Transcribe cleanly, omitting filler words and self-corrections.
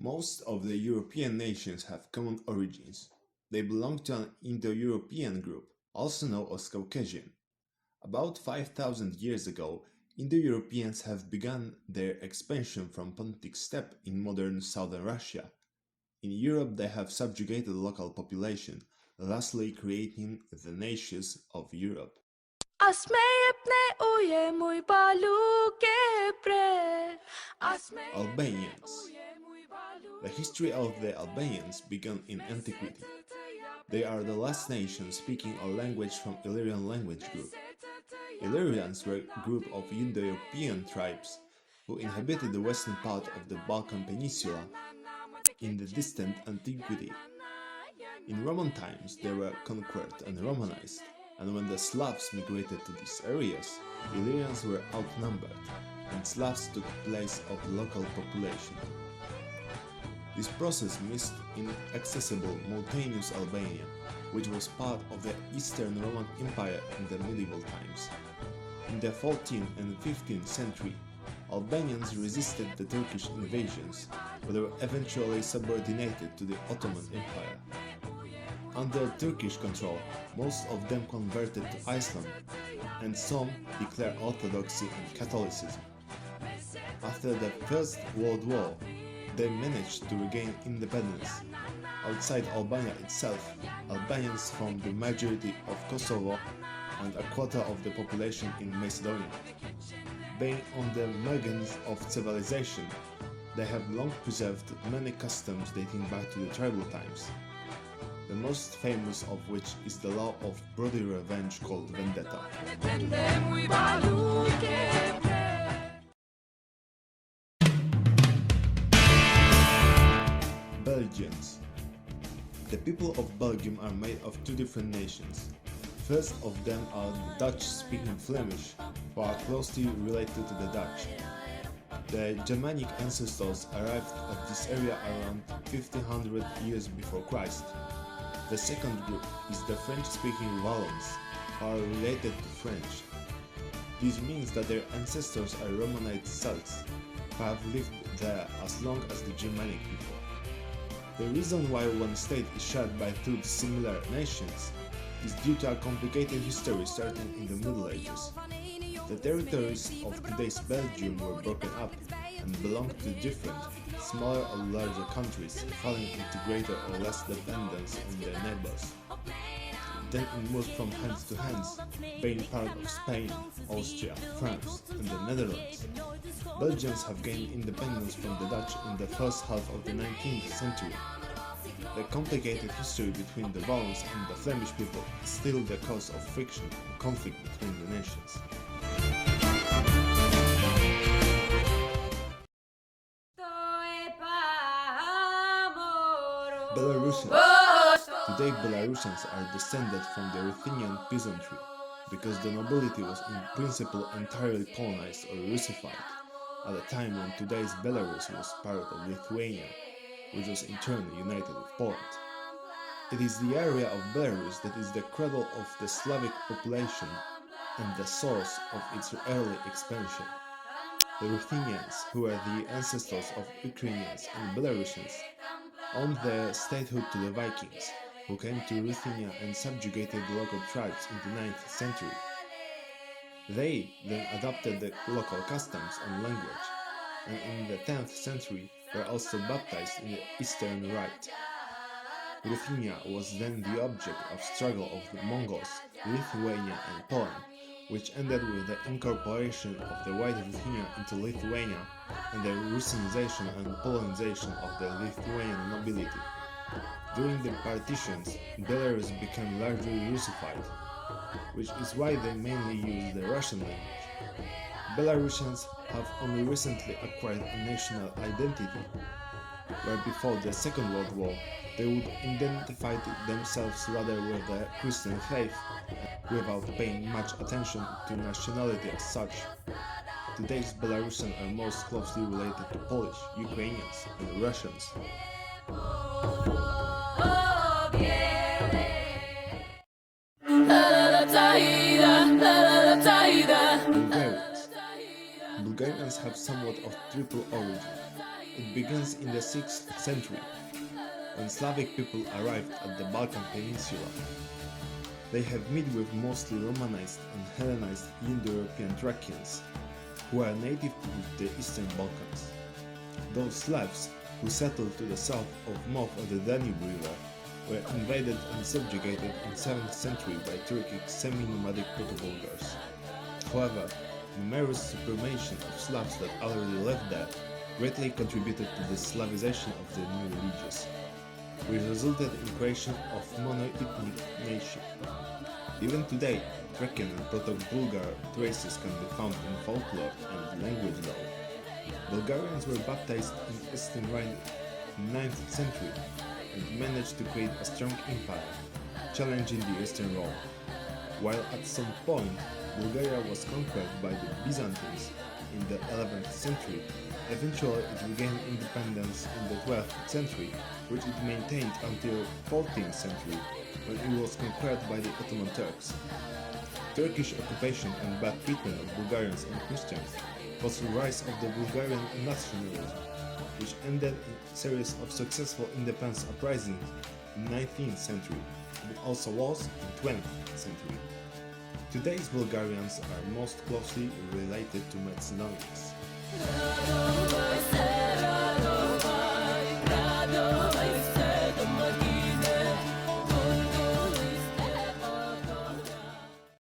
Most of the European nations have common origins. They belong to an indo-European group, also known as Caucasian. About 5,000 years ago, Indo-Europeans have begun their expansion from Pontic steppe in modern southern Russia. In Europe they have subjugated the local population, thusly creating the nations of Europe. Albanians. The history of the Albanians began in antiquity. They are the last nation speaking a language from Illyrian language group. Illyrians were a group of Indo-European tribes who inhabited the western part of the Balkan Peninsula in the distant antiquity. In Roman times they were conquered and Romanized, and when the Slavs migrated to these areas, Illyrians were outnumbered, and Slavs took place of the local population. This process missed inaccessible mountainous Albania, which was part of the Eastern Roman Empire in the medieval times. In the 14th and 15th century, Albanians resisted the Turkish invasions, but were eventually subordinated to the Ottoman Empire. Under Turkish control, most of them converted to Islam, and some declared Orthodoxy and Catholicism. After the First World War, they managed to regain independence. Outside Albania itself, Albanians formed the majority of Kosovo and a quarter of the population in Macedonia. Being on the margins of civilization, they have long preserved many customs dating back to the tribal times, the most famous of which is the law of bloody revenge called vendetta. Belgians. The people of Belgium are made of two different nations. First of them are the Dutch-speaking Flemish, who are closely related to the Dutch. The Germanic ancestors arrived at this area around 1500 years before Christ. The second group is the French-speaking Wallons, who are related to French. This means that their ancestors are Romanized Celts, who have lived there as long as the Germanic people. The reason why one state is shared by two dissimilar nations is due to a complicated history starting in the Middle Ages. The territories of today's Belgium were broken up and belonged to different, smaller or larger countries, falling into greater or less dependence on their neighbors. Then it moved from hands to hands, being part of Spain, Austria, France and the Netherlands. Belgians have gained independence from the Dutch in the first half of the 19th century. The complicated history between the Wallons and the Flemish people is still the cause of friction and conflict between the nations. Belarusians. Today Belarusians are descended from the Ruthenian peasantry, because the nobility was in principle entirely colonized or Russified, at a time when today's Belarus was part of Lithuania, which was in turn united with Poland. It is the area of Belarus that is the cradle of the Slavic population and the source of its early expansion. The Ruthenians, who were the ancestors of Ukrainians and Belarusians, owed their statehood to the Vikings, who came to Ruthenia and subjugated the local tribes in the 9th century. They then adopted the local customs and language, and in the 10th century were also baptized in the Eastern Rite. Ruthenia was then the object of struggle of the Mongols, Lithuania and Poland, which ended with the incorporation of the White Ruthenia into Lithuania and the Russianization and Polonization of the Lithuanian nobility. During the partitions, Belarus became largely Russified, which is why they mainly use the Russian language. Belarusians have only recently acquired a national identity, where before the Second World War they would identify themselves rather with the Christian faith, without paying much attention to nationality as such. Today's Belarusians are most closely related to Polish, Ukrainians and Russians. Bulgarians. Bulgarians have somewhat of triple origin. It begins in the 6th century, when Slavic people arrived at the Balkan Peninsula. They have met with mostly Romanized and Hellenized Indo-European Thracians, who are native to the Eastern Balkans. Those Slavs who settled to the south of the Danube River were invaded and subjugated in 7th century by Turkic semi-nomadic Proto-Bulgars. However, numerous supremation of Slavs that already lived there greatly contributed to the Slavization of the new religions, which resulted in creation of mono-ethnic nation. Even today, Thracian and Proto-Bulgar traces can be found in folklore and language lore. Bulgarians were baptized in Eastern Rhine in 9th century and managed to create a strong empire, challenging the Eastern Rome. While at some point Bulgaria was conquered by the Byzantines in the 11th century, eventually it regained independence in the 12th century, which it maintained until 14th century, when it was conquered by the Ottoman Turks. Turkish occupation and bad treatment of Bulgarians and Christians caused the rise of the Bulgarian nationalism, which ended in a series of successful independence uprisings in 19th century, but also wars in 20th century. Today's Bulgarians are most closely related to Macedonians.